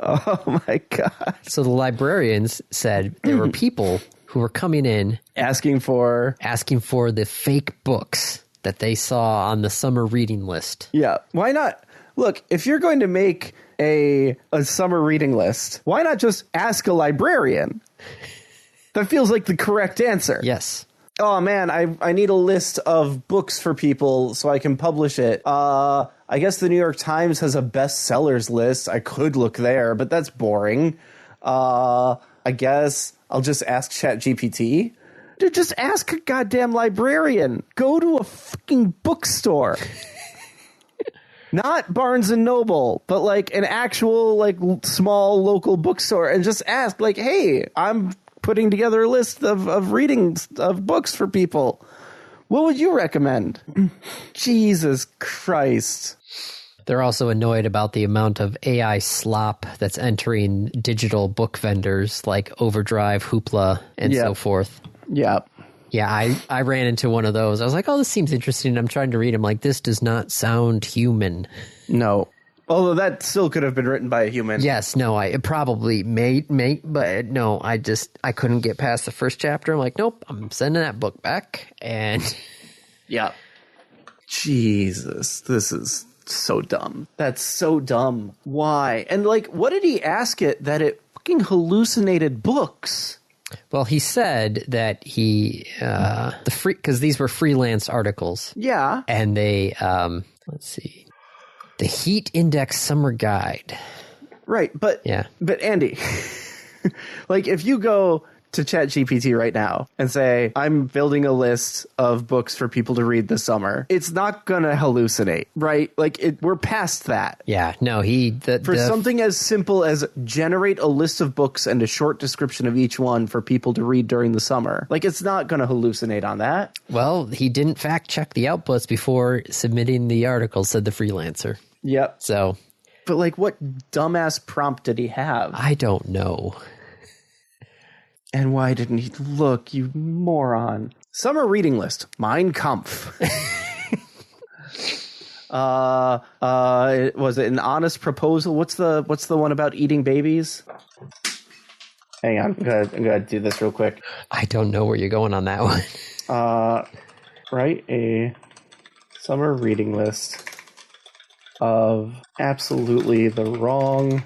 Oh, my God. So the librarians said there were people who were coming in... Asking for the fake books that they saw on the summer reading list. Yeah. Why not? Look, if you're going to make a summer reading list, why not just ask a librarian? That feels like the correct answer. Yes. Oh, man, I need a list of books for people so I can publish it. I guess the New York Times has a bestsellers list. I could look there, but that's boring. I guess I'll just ask ChatGPT. Dude, just ask a goddamn librarian. Go to a fucking bookstore. Not Barnes and Noble, but like an actual like small local bookstore, and just ask like, hey, I'm putting together a list of readings of books for people. What would you recommend? Jesus Christ. They're also annoyed about the amount of AI slop that's entering digital book vendors like Overdrive, Hoopla, and so forth. Yeah. Yeah, I ran into one of those. I was like, oh, this seems interesting. I'm trying to read. I'm like, this does not sound human. No. Although that still could have been written by a human. Yes, no, it probably may, but no, I couldn't get past the first chapter. I'm like, nope, I'm sending that book back. And yeah. Jesus, this is so dumb. That's so dumb. Why? And like, what did he ask it that it fucking hallucinated books? Well, he said that because these were freelance articles. Yeah. And they, let's see, the Heat Index Summer Guide. Right. But Andy, like if you go to ChatGPT right now and say, I'm building a list of books for people to read this summer, it's not going to hallucinate, right? Like we're past that. Yeah, no, something as simple as generate a list of books and a short description of each one for people to read during the summer. Like it's not going to hallucinate on that. Well, he didn't fact check the outputs before submitting the article, said the freelancer. Yep. So. But like what dumbass prompt did he have? I don't know. And why didn't he look, you moron? Summer reading list. Mein Kampf. Was it an honest proposal? What's the one about eating babies? Hang on, I'm gonna do this real quick. I don't know where you're going on that one. Write a summer reading list of absolutely the wrong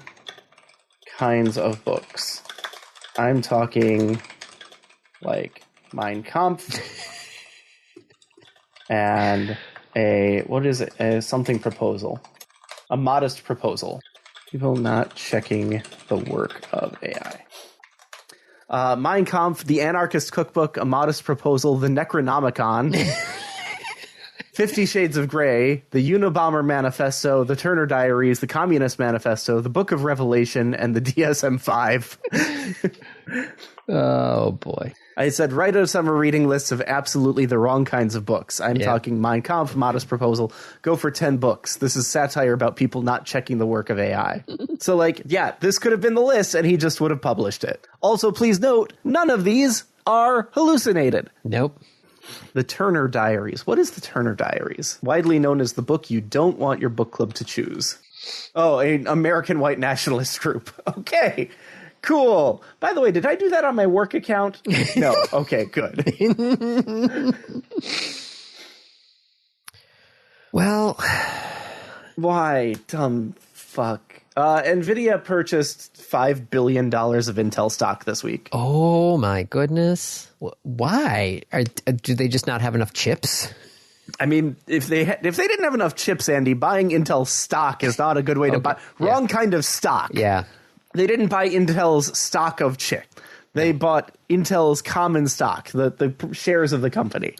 kinds of books. I'm talking like Mein Kampf and something proposal. A modest proposal. People not checking the work of AI. Mein Kampf, The Anarchist Cookbook, A Modest Proposal, The Necronomicon, 50 Shades of Grey, The Unabomber Manifesto, The Turner Diaries, The Communist Manifesto, The Book of Revelation, and the DSM-5. Oh, boy. I said, write a summer reading list of absolutely the wrong kinds of books. I'm talking Mein Kampf, Modest Proposal. Go for 10 books. This is satire about people not checking the work of AI. So, this could have been the list, and he just would have published it. Also, please note, none of these are hallucinated. Nope. The Turner Diaries. What is the Turner Diaries? Widely known as the book you don't want your book club to choose. Oh, an American white nationalist group. Okay. Cool. By the way, did I do that on my work account? No. Okay, good. Well, why, dumb fuck. NVIDIA purchased $5 billion of Intel stock this week. Oh my goodness. Why? Do they just not have enough chips? I mean, if they didn't have enough chips, Andy, buying Intel stock is not a good way to buy. Wrong kind of stock. Yeah. They didn't buy Intel's stock of chip. They bought Intel's common stock, the shares of the company.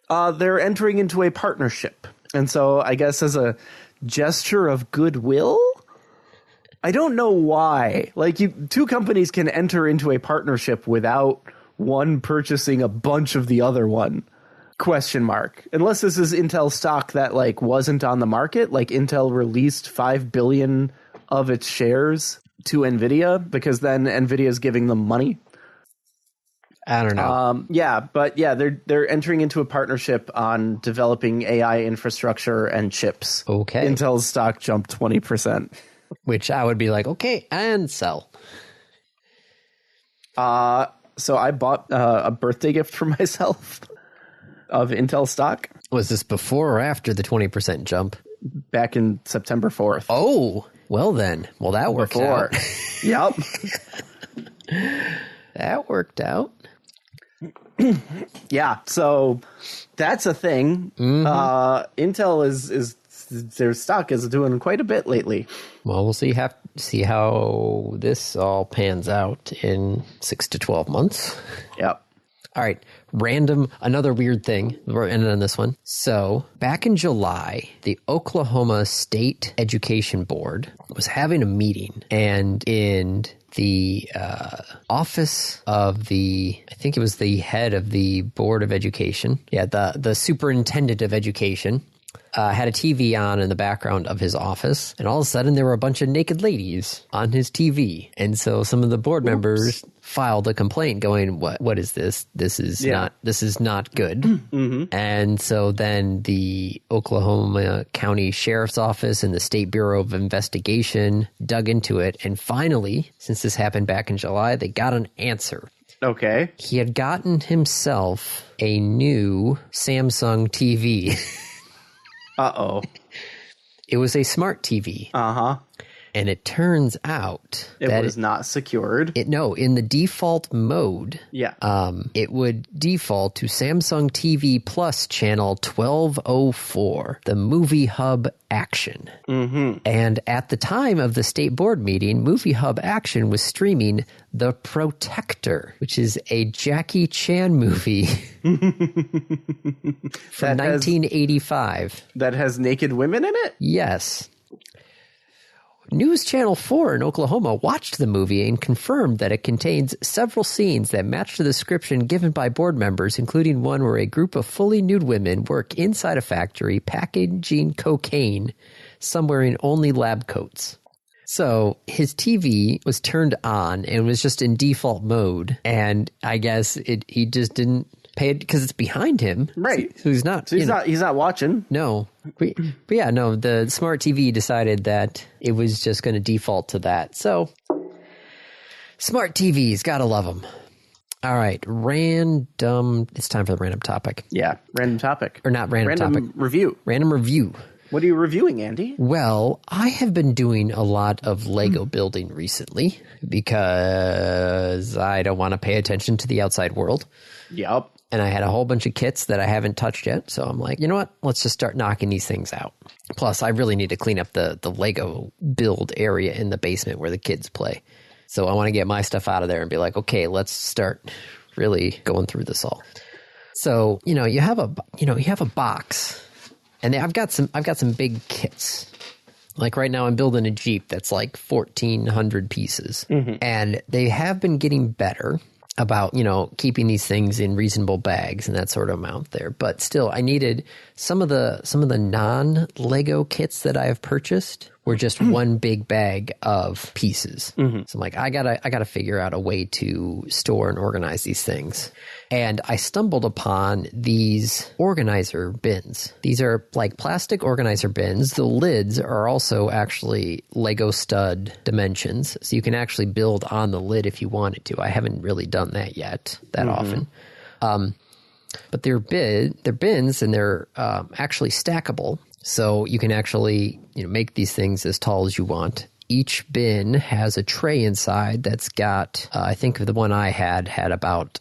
They're entering into a partnership. And so I guess as a gesture of goodwill, I don't know why. Two companies can enter into a partnership without one purchasing a bunch of the other one. Question mark. Unless this is Intel stock that wasn't on the market, Intel released 5 billion of its shares to NVIDIA because then NVIDIA is giving them money. I don't know. They're entering into a partnership on developing AI infrastructure and chips. Okay. Intel's stock jumped 20%. Which I would be like, okay, and sell. So I bought a birthday gift for myself of Intel stock. Was this before or after the 20% jump? Back in September 4th. Oh, well then. Well, that worked out. Yep. That worked out. Yeah, so that's a thing. Mm-hmm. Intel is their stock is doing quite a bit lately. Well, we'll see how this all pans out in 6 to 12 months. Yep. All right. Another weird thing. We're ending on this one. So back in July, the Oklahoma State Education Board was having a meeting, and in the office of I think it was the head of the Board of Education. Yeah, the superintendent of education. Had a TV on in the background of his office, and all of a sudden there were a bunch of naked ladies on his TV. And so some of the board members filed a complaint going, what is this? This is not good. Mm-hmm. And so then the Oklahoma County Sheriff's Office and the State Bureau of Investigation dug into it. And finally, since this happened back in July, they got an answer. Okay. He had gotten himself a new Samsung TV. Uh-oh. It was a smart TV. Uh-huh. And it turns out that it was not secured. In the default mode, it would default to Samsung TV Plus channel 1204, the Movie Hub Action. Mm-hmm. And at the time of the state board meeting, Movie Hub Action was streaming The Protector, which is a Jackie Chan movie from 1985. That has naked women in it? Yes. News Channel 4 in Oklahoma watched the movie and confirmed that it contains several scenes that match the description given by board members, including one where a group of fully nude women work inside a factory packaging cocaine, some wearing only lab coats. So his TV was turned on and was just in default mode, and I guess he just didn't pay it because it's behind him. Right. So he's not. So he's not watching. No. But yeah, no, the smart TV decided that it was just going to default to that. So smart TVs, gotta love them. All right, random. It's time for the random topic. Yeah, random topic. Or not random topic. Review. Random review. What are you reviewing, Andy? Well, I have been doing a lot of Lego building recently because I don't want to pay attention to the outside world. Yep. And I had a whole bunch of kits that I haven't touched yet. So I'm like, you know what? Let's just start knocking these things out. Plus, I really need to clean up the Lego build area in the basement where the kids play. So I want to get my stuff out of there and be like, okay, let's start really going through this all. So, you have a box, and I've got some big kits. Like right now I'm building a Jeep that's like 1,400 pieces. Mm-hmm. And they have been getting better about, keeping these things in reasonable bags and that sort of amount there. But still, I needed some of the non-Lego kits that I have purchased were just one big bag of pieces. Mm-hmm. So I'm like, I gotta figure out a way to store and organize these things. And I stumbled upon these organizer bins. These are like plastic organizer bins. The lids are also actually Lego stud dimensions. So you can actually build on the lid if you wanted to. I haven't really done that yet that often. But they're bins and they're actually stackable. So you can actually make these things as tall as you want. Each bin has a tray inside that's got, I think the one I had about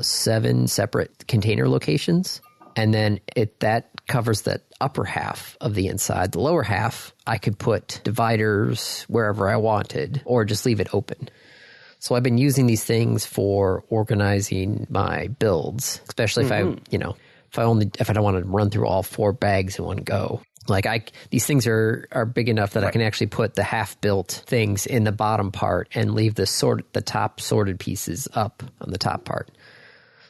7 separate container locations. And then that covers the upper half of the inside. The lower half, I could put dividers wherever I wanted or just leave it open. So I've been using these things for organizing my builds, especially if if I don't want to run through all 4 bags in one go. Like these things are big enough that I can actually put the half-built things in the bottom part and leave the top sorted pieces up on the top part.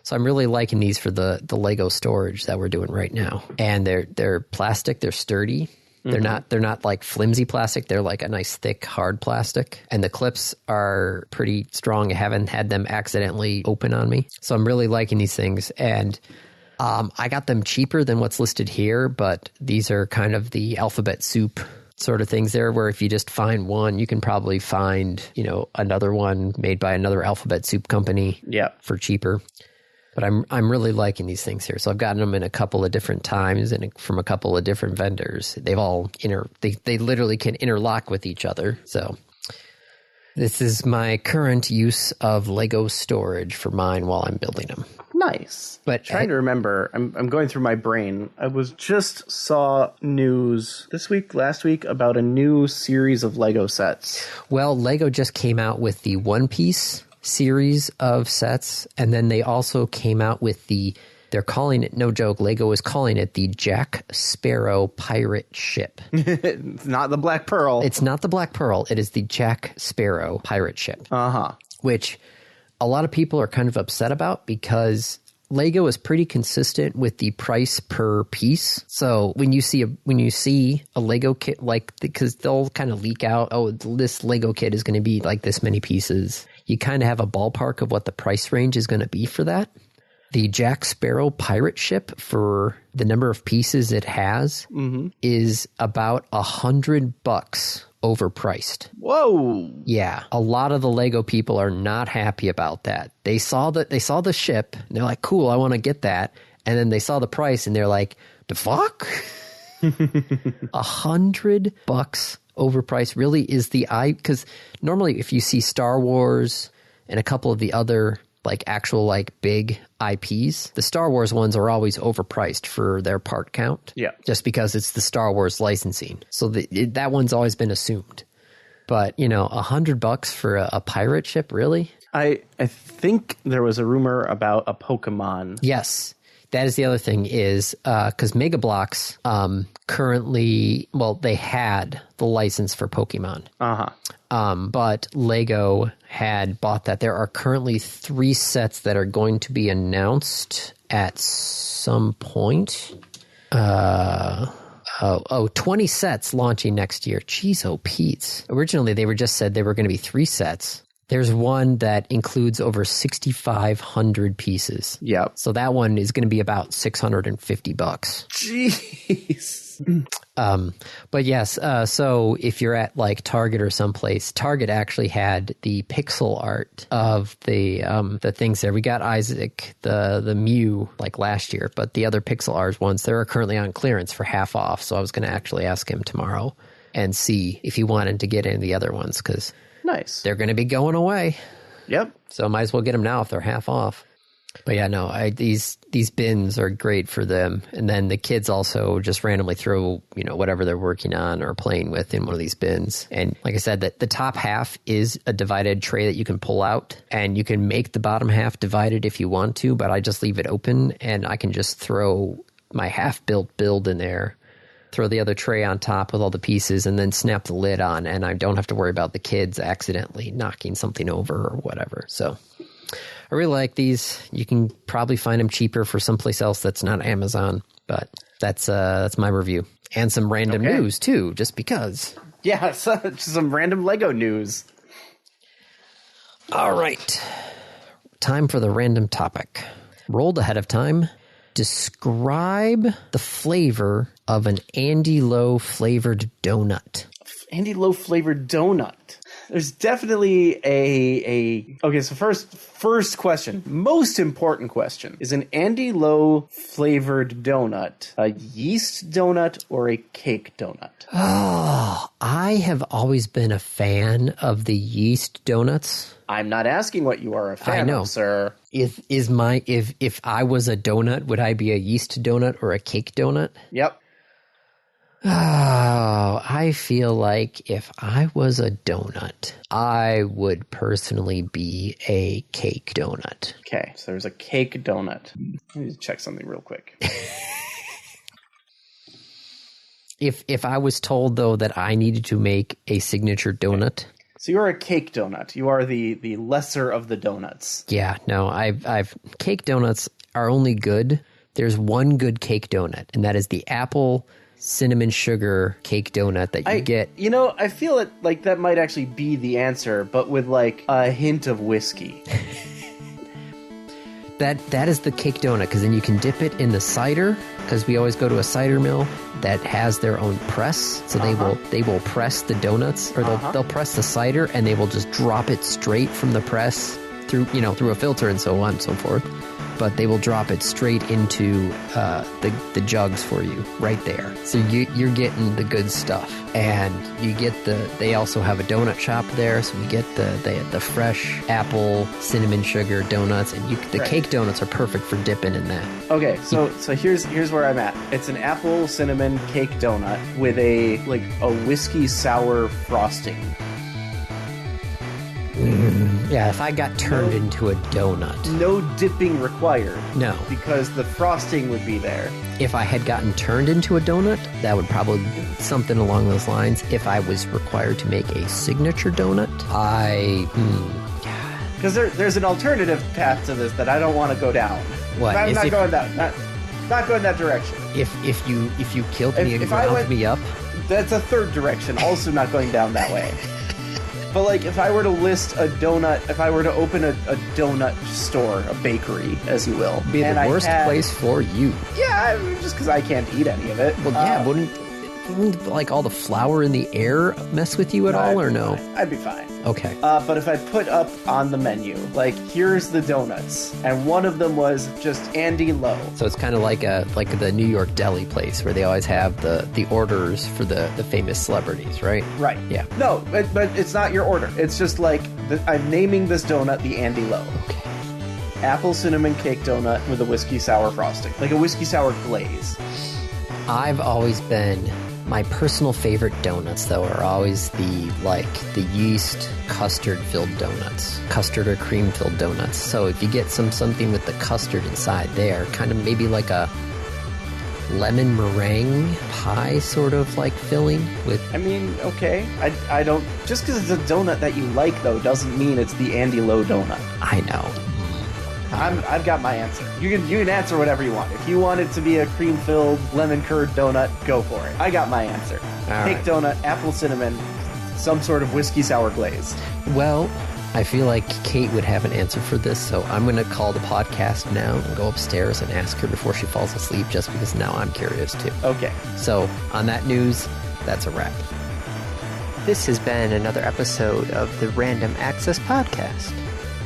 So I'm really liking these for the Lego storage that we're doing right now. And they're plastic, they're sturdy. Mm-hmm. They're not like flimsy plastic. They're like a nice thick hard plastic. And the clips are pretty strong. I haven't had them accidentally open on me. So I'm really liking these things. And I got them cheaper than what's listed here, but these are kind of the alphabet soup sort of things there, where if you just find one, you can probably find, another one made by another alphabet soup company for cheaper. But I'm really liking these things here. So I've gotten them in a couple of different times and from a couple of different vendors. They've all they literally can interlock with each other. So this is my current use of Lego storage for mine while I'm building them. Nice. But trying to remember, I'm going through my brain. I saw news last week about a new series of Lego sets. Well, Lego just came out with the One Piece series of sets, and then they also came out with they're calling it, no joke, Lego is calling it the Jack Sparrow pirate ship. It's not the Black Pearl. It's not the Black Pearl. It is the Jack Sparrow pirate ship. Uh-huh. Which a lot of people are kind of upset about because Lego is pretty consistent with the price per piece. So when you see a Lego kit, because they'll kind of leak out, oh, this Lego kit is going to be like this many pieces. You kind of have a ballpark of what the price range is going to be for that. The Jack Sparrow pirate ship, for the number of pieces it has, is about $100 overpriced. Whoa. Yeah. A lot of the Lego people are not happy about that. They saw the ship and they're like, cool, I want to get that. And then they saw the price and they're like, the fuck? $100 overpriced really is because normally if you see Star Wars and a couple of the other actual big IPs, the Star Wars ones are always overpriced for their part count. Yeah. Just because it's the Star Wars licensing. So that one's always been assumed. But, $100 for a pirate ship, really? I think there was a rumor about a Pokemon. Yes. That is the other thing is, because Mega Bloks currently, they had the license for Pokemon. Uh-huh. But Lego had bought that. There are currently 3 sets that are going to be announced at some point. 20 sets launching next year. Jeez, oh, Pete's. Originally, they just said there were going to be 3 sets. There's one that includes over 6,500 pieces. Yep. So that one is going to be about $650. Jeez. But yes, so if you're at like Target or someplace, Target actually had the pixel art of the things there. We got Isaac, the Mew, like last year, but the other pixel art ones, they're currently on clearance for half off. So I was going to actually ask him tomorrow and see if he wanted to get any of the other ones, because nice, they're going to be going away. Yep. So might as well get them now if they're half off. But yeah, no, these bins are great for them. And then the kids also just randomly throw, whatever they're working on or playing with in one of these bins. And like I said, that the top half is a divided tray that you can pull out, and you can make the bottom half divided if you want to, but I just leave it open and I can just throw my half-built build in there, throw the other tray on top with all the pieces, and then snap the lid on, and I don't have to worry about the kids accidentally knocking something over or whatever. So I really like these. You can probably find them cheaper for someplace else that's not Amazon, but that's my review. And some random news too, just because. Yeah, some random Lego news. All right. Time for the random topic. Rolled ahead of time. Describe the flavor of an Andy Lowe flavored donut. Andy Lowe flavored donut. There's definitely a okay, so first question, most important question. Is an Andy Lowe flavored donut a yeast donut or a cake donut? Oh, I have always been a fan of the yeast donuts. I'm not asking what you are a fan of, sir. If I was a donut, would I be a yeast donut or a cake donut? Yep. Oh, I feel like if I was a donut, I would personally be a cake donut. Okay, so there's a cake donut. Let me check something real quick. If I was told, though, that I needed to make a signature donut... So you're a cake donut. You are the lesser of the donuts. Yeah, no, I've cake donuts are only good. There's one good cake donut, and that is the apple cinnamon sugar cake donut that you get. I feel it like that might actually be the answer, but with like a hint of whiskey. That is the cake donut, because then you can dip it in the cider, because we always go to a cider mill that has their own press, so they will press the donuts, or they'll press the cider, and they will just drop it straight from the press through a filter and so on and so forth. But they will drop it straight into the jugs for you right there. So you're getting the good stuff, and you get they also have a donut shop there, so you get the fresh apple cinnamon sugar donuts, and the cake donuts are perfect for dipping in that. Okay, so here's where I'm at. It's an apple cinnamon cake donut with a whiskey sour frosting. Yeah, if I got turned into a donut. No dipping required. No. Because the frosting would be there. If I had gotten turned into a donut, that would probably be something along those lines. If I was required to make a signature donut, because there's an alternative path to this that I don't want to go down. What? I'm not going down. Not going that direction. If you killed me and ground me up? That's a third direction, also not going down that way. But, if I were to list a donut, if I were to open a donut store, a bakery, as you will. Be the worst place for you. Yeah, just because I can't eat any of it. Well, yeah, wouldn't all the flour in the air mess with you at all, or no? I'd be fine. Okay. But if I put up on the menu, here's the donuts, and one of them was just Andy Lowe. So it's kind of like the New York deli place where they always have the orders for the famous celebrities, right? Right. Yeah. No, but it's not your order. It's just I'm naming this donut the Andy Lowe. Okay. Apple cinnamon cake donut with a whiskey sour frosting, like a whiskey sour glaze. I've always been... My personal favorite donuts, though, are always the yeast custard-filled donuts. Custard or cream-filled donuts. So if you get something with the custard inside there, kind of maybe like a lemon meringue pie sort of filling with... I mean, okay. I don't... Just because it's a donut that you like, though, doesn't mean it's the Andy Lowe donut. I know. I've got my answer. You can answer whatever you want. If you want it to be a cream-filled, lemon-curd donut, go for it. I got my answer. Cake donut, apple cinnamon, some sort of whiskey sour glaze. Well, I feel like Kate would have an answer for this, so I'm going to call the podcast now and go upstairs and ask her before she falls asleep, just because now I'm curious too. Okay. So, on that news, that's a wrap. This has been another episode of the Random Access Podcast.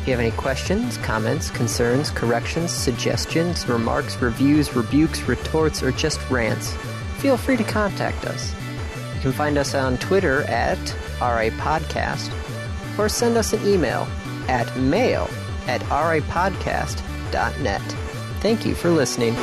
If you have any questions, comments, concerns, corrections, suggestions, remarks, reviews, rebukes, retorts, or just rants, feel free to contact us. You can find us on Twitter at RAPodcast, or send us an email at mail@rapodcast.net. Thank you for listening.